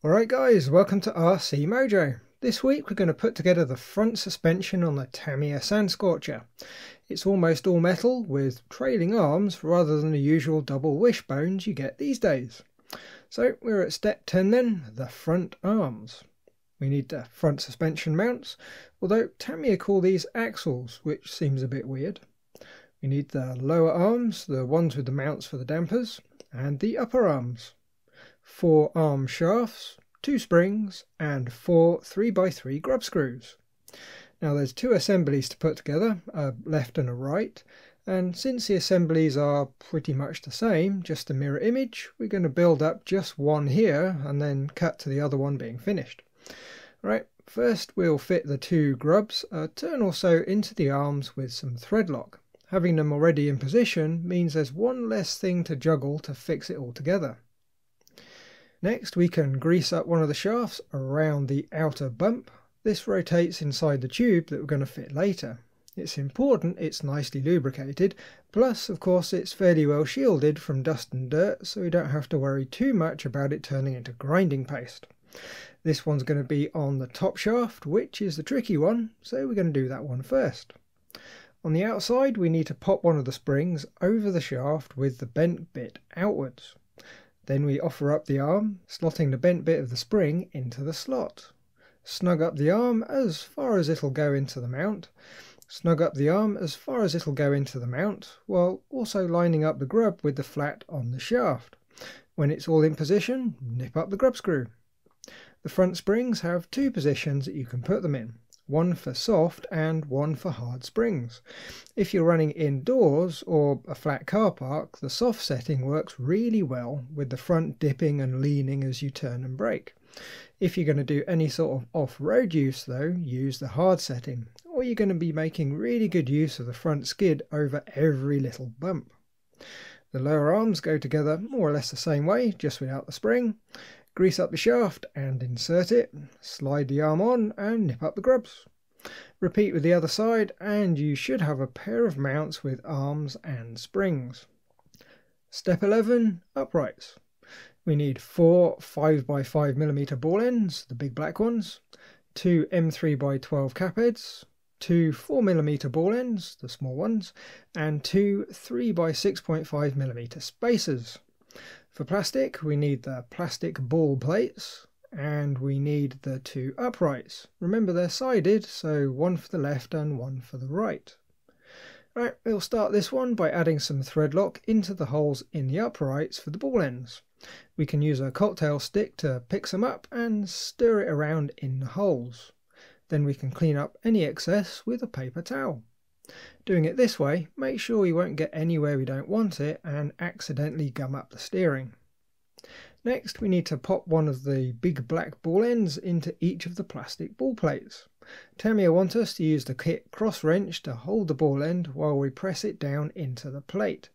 Alright guys, welcome to RC Mojo. This week we're going to put together the front suspension on the Tamiya Scorcher. It's almost all metal with trailing arms rather than the usual double wishbones you get these days. So we're at step 10 then, the front arms. We need the front suspension mounts, although Tamiya call these axles, which seems a bit weird. We need the lower arms, the ones with the mounts for the dampers, and the upper arms. 4 arm shafts, 2 springs, and 4 3x3 grub screws. Now there's 2 assemblies to put together, a left and a right, and since the assemblies are pretty much the same, just a mirror image, we're going to build up just one here and then cut to the other one being finished. Right, first we'll fit the 2 grubs a turn or so into the arms with some thread lock. Having them already in position means there's one less thing to juggle to fix it all together. Next we can grease up one of the shafts around the outer bump. This rotates inside the tube that we're going to fit later. It's important it's nicely lubricated, plus of course it's fairly well shielded from dust and dirt, so we don't have to worry too much about it turning into grinding paste. This one's going to be on the top shaft, which is the tricky one, so we're going to do that one first. On the outside we need to pop one of the springs over the shaft with the bent bit outwards. Then we offer up the arm, slotting the bent bit of the spring into the slot. Snug up the arm as far as it'll go into the mount. Snug up the arm as far as it'll go into the mount, while also lining up the grub with the flat on the shaft. When it's all in position, nip up the grub screw. The front springs have 2 positions that you can put them in. One for soft and one for hard springs. If you're running indoors or a flat car park, the soft setting works really well with the front dipping and leaning as you turn and brake. If you're going to do any sort of off-road use though, use the hard setting, or you're going to be making really good use of the front skid over every little bump. The lower arms go together more or less the same way, just without the spring. Grease up the shaft and insert it, slide the arm on and nip up the grubs. Repeat with the other side and you should have a pair of mounts with arms and springs. Step 11, uprights. We need 4 5x5mm ball ends, the big black ones, 2 M3x12 cap heads, 2 4mm ball ends, the small ones, and 2 3x6.5mm spacers. For plastic, we need the plastic ball plates, and we need the 2 uprights. Remember they're sided, so one for the left and one for the right. Right, we'll start this one by adding some thread lock into the holes in the uprights for the ball ends. We can use a cocktail stick to pick some up and stir it around in the holes. Then we can clean up any excess with a paper towel. Doing it this way, make sure you won't get anywhere we don't want it and accidentally gum up the steering. Next we need to pop one of the big black ball ends into each of the plastic ball plates. Tamiya want us to use the kit cross wrench to hold the ball end while we press it down into the plate.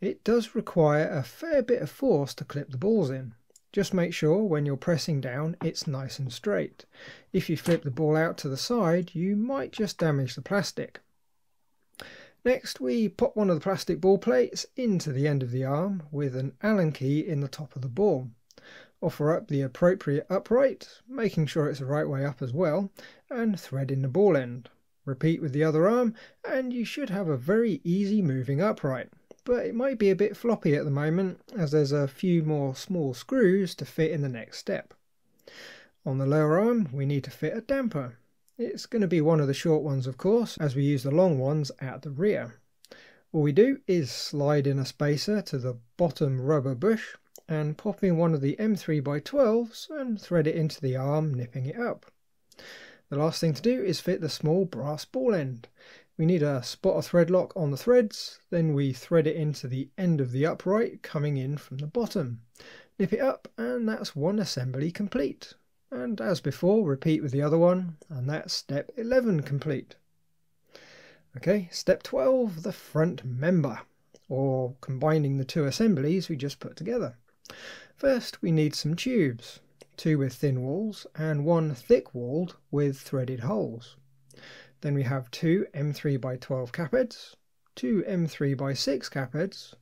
It does require a fair bit of force to clip the balls in. Just make sure when you're pressing down it's nice and straight. If you flip the ball out to the side you might just damage the plastic. Next we pop one of the plastic ball plates into the end of the arm with an Allen key in the top of the ball. Offer up the appropriate upright, making sure it's the right way up as well, and thread in the ball end. Repeat with the other arm and you should have a very easy moving upright, but it might be a bit floppy at the moment as there's a few more small screws to fit in the next step. On the lower arm we need to fit a damper. It's going to be one of the short ones of course, as we use the long ones at the rear. All we do is slide in a spacer to the bottom rubber bush and pop in one of the M3x12s and thread it into the arm, nipping it up. The last thing to do is fit the small brass ball end. We need a spot of thread lock on the threads, then we thread it into the end of the upright coming in from the bottom. Nip it up and that's one assembly complete. And as before, repeat with the other one, and that's step 11 complete. Okay, step 12, the front member, or combining the 2 assemblies we just put together. First, we need some tubes, 2 with thin walls and 1 thick-walled with threaded holes. Then we have 2 M3x12 cap heads, 2 M3x6 cap heads,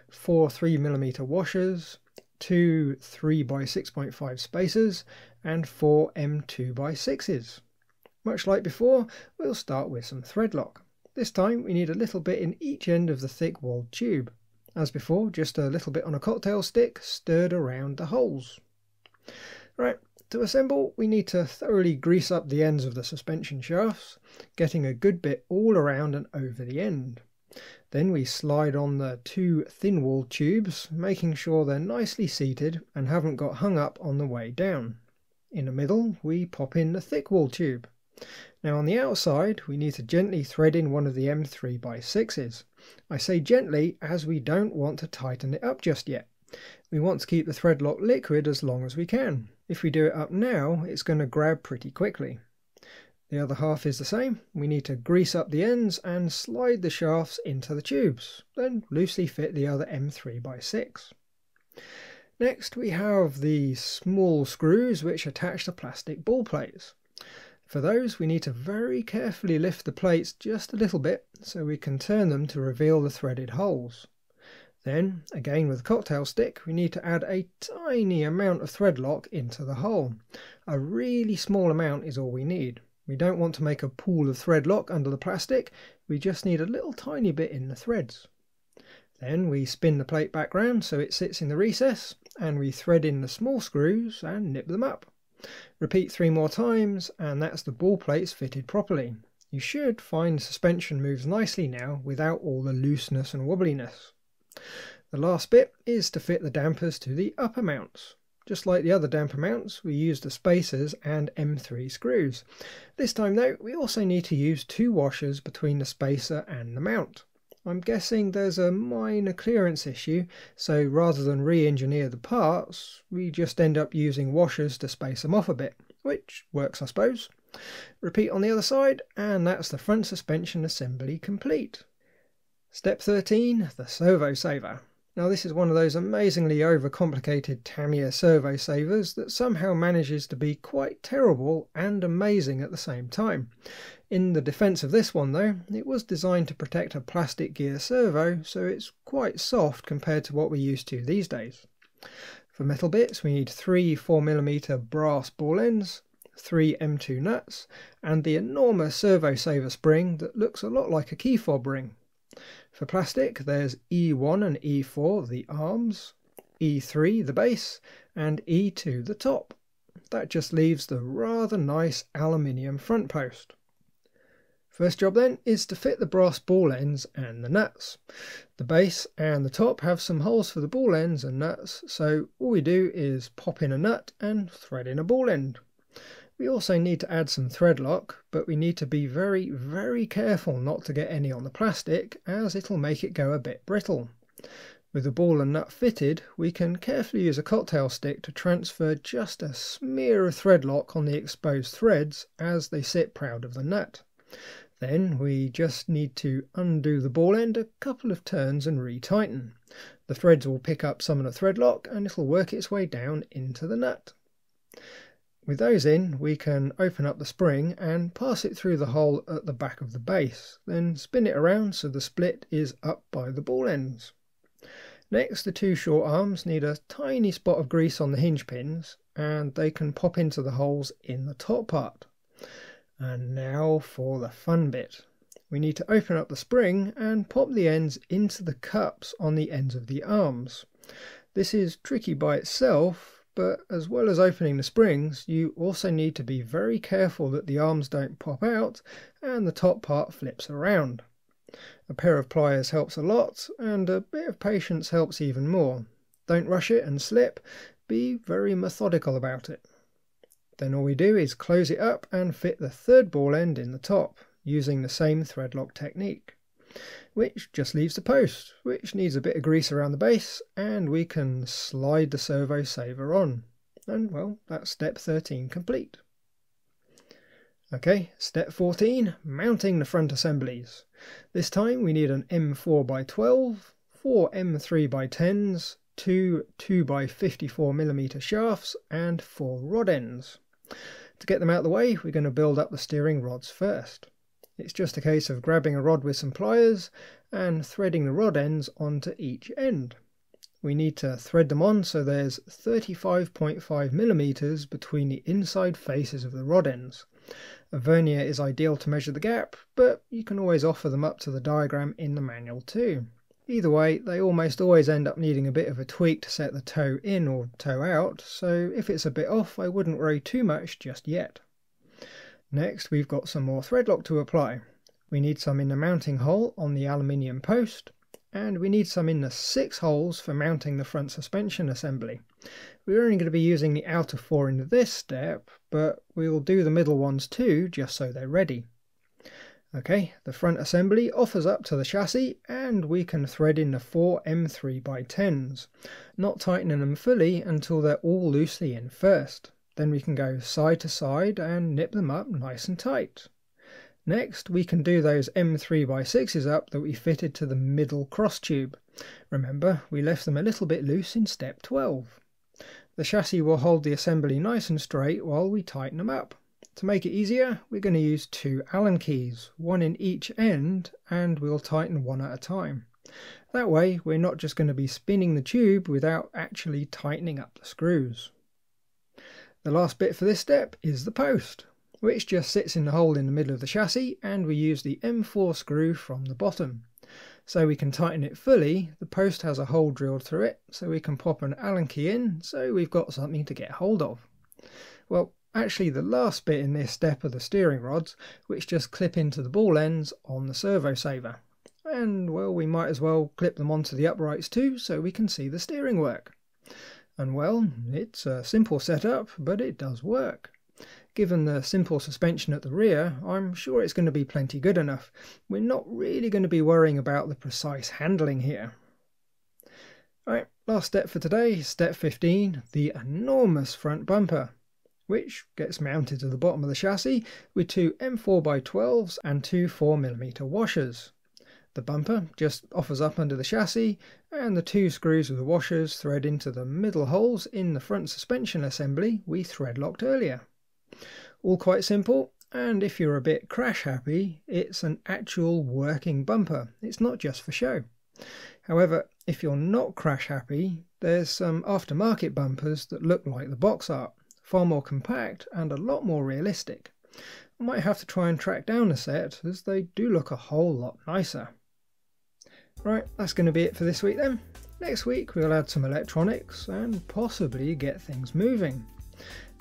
4 3mm washers, 2 3x6.5 spacers and 4 M2x6s. Much like before, we'll start with some thread lock. This time we need a little bit in each end of the thick walled tube. As before, just a little bit on a cocktail stick stirred around the holes. Right, to assemble we need to thoroughly grease up the ends of the suspension shafts, getting a good bit all around and over the end. Then we slide on the 2 thin-walled tubes, making sure they're nicely seated and haven't got hung up on the way down. In the middle we pop in the thick-walled tube. Now on the outside we need to gently thread in one of the M3x6s. I say gently as we don't want to tighten it up just yet. We want to keep the thread lock liquid as long as we can. If we do it up now, it's going to grab pretty quickly. The other half is the same. We need to grease up the ends and slide the shafts into the tubes, then loosely fit the other M3x6. Next we have the small screws which attach the plastic ball plates. For those we need to very carefully lift the plates just a little bit so we can turn them to reveal the threaded holes. Then, again with a cocktail stick, we need to add a tiny amount of thread lock into the hole. A really small amount is all we need. We don't want to make a pool of thread lock under the plastic, we just need a little tiny bit in the threads. Then we spin the plate back round so it sits in the recess, and we thread in the small screws and nip them up. Repeat 3 more times and that's the ball plates fitted properly. You should find the suspension moves nicely now without all the looseness and wobbliness. The last bit is to fit the dampers to the upper mounts. Just like the other damper mounts, we use the spacers and M3 screws. This time though, we also need to use 2 washers between the spacer and the mount. I'm guessing there's a minor clearance issue, so rather than re-engineer the parts, we just end up using washers to space them off a bit, which works I suppose. Repeat on the other side, and that's the front suspension assembly complete. Step 13, the Servo Saver. Now this is one of those amazingly overcomplicated Tamiya servo savers that somehow manages to be quite terrible and amazing at the same time. In the defense of this one though, it was designed to protect a plastic gear servo, so it's quite soft compared to what we're used to these days. For metal bits we need 3 4mm brass ball ends, 3 M2 nuts, and the enormous servo saver spring that looks a lot like a key fob ring. For plastic there's E1 and E4 the arms, E3 the base, and E2 the top. That just leaves the rather nice aluminium front post. First job then is to fit the brass ball ends and the nuts. The base and the top have some holes for the ball ends and nuts, so all we do is pop in a nut and thread in a ball end. We also need to add some thread lock, but we need to be very careful not to get any on the plastic, as it'll make it go a bit brittle. With the ball and nut fitted, we can carefully use a cocktail stick to transfer just a smear of thread lock on the exposed threads as they sit proud of the nut. Then we just need to undo the ball end a couple of turns and retighten. The threads will pick up some of the thread lock and it'll work its way down into the nut. With those in, we can open up the spring and pass it through the hole at the back of the base, then spin it around so the split is up by the ball ends. Next, the 2 short arms need a tiny spot of grease on the hinge pins, and they can pop into the holes in the top part. And now for the fun bit. We need to open up the spring and pop the ends into the cups on the ends of the arms. This is tricky by itself, but as well as opening the springs, you also need to be very careful that the arms don't pop out and the top part flips around. A pair of pliers helps a lot, and a bit of patience helps even more. Don't rush it and slip, be very methodical about it. Then all we do is close it up and fit the 3rd ball end in the top, using the same thread lock technique. Which just leaves the post, which needs a bit of grease around the base, and we can slide the Servo Saver on. And well, that's step 13 complete. Okay, step 14, mounting the front assemblies. This time we need an M4x12, 4 M3x10s, 2 2x54mm shafts, and 4 rod ends. To get them out of the way, we're going to build up the steering rods first. It's just a case of grabbing a rod with some pliers and threading the rod ends onto each end. we need to thread them on so there's 35.5mm between the inside faces of the rod ends. A vernier is ideal to measure the gap, but you can always offer them up to the diagram in the manual too. Either way, they almost always end up needing a bit of a tweak to set the toe in or toe out, so if it's a bit off I wouldn't worry too much just yet. Next we've got some more thread lock to apply. We need some in the mounting hole on the aluminium post, and we need some in the 6 holes for mounting the front suspension assembly. We're only going to be using the outer 4 in this step, but we'll do the middle ones too, just so they're ready. Okay, the front assembly offers up to the chassis, and we can thread in the 4 M3x10s, not tightening them fully until they're all loosely in first. Then we can go side to side and nip them up nice and tight. Next, we can do those M3x6s up that we fitted to the middle cross tube. Remember, we left them a little bit loose in step 12. The chassis will hold the assembly nice and straight while we tighten them up. To make it easier, we're going to use 2 Allen keys, one in each end, and we'll tighten one at a time. That way, we're not just going to be spinning the tube without actually tightening up the screws. The last bit for this step is the post, which just sits in the hole in the middle of the chassis, and we use the M4 screw from the bottom. So we can tighten it fully, the post has a hole drilled through it, so we can pop an Allen key in, so we've got something to get hold of. Well, actually the last bit in this step are the steering rods, which just clip into the ball ends on the Servo Saver. And well, we might as well clip them onto the uprights too, so we can see the steering work. And well, it's a simple setup, but it does work. Given the simple suspension at the rear, I'm sure it's going to be plenty good enough. We're not really going to be worrying about the precise handling here. Alright, last step for today, step 15, the enormous front bumper, which gets mounted to the bottom of the chassis with 2 M4x12s and 2 4mm washers. The bumper just offers up under the chassis, and the 2 screws of the washers thread into the middle holes in the front suspension assembly we thread locked earlier. All quite simple, and if you're a bit crash happy, it's an actual working bumper. It's not just for show. However, if you're not crash happy, there's some aftermarket bumpers that look like the box art, far more compact and a lot more realistic. I might have to try and track down a set, as they do look a whole lot nicer. Right, that's going to be it for this week then. Next week we'll add some electronics and possibly get things moving.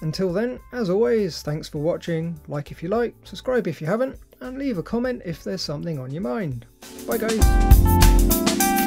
Until then, as always, thanks for watching, like if you like, subscribe if you haven't, and leave a comment if there's something on your mind. Bye guys!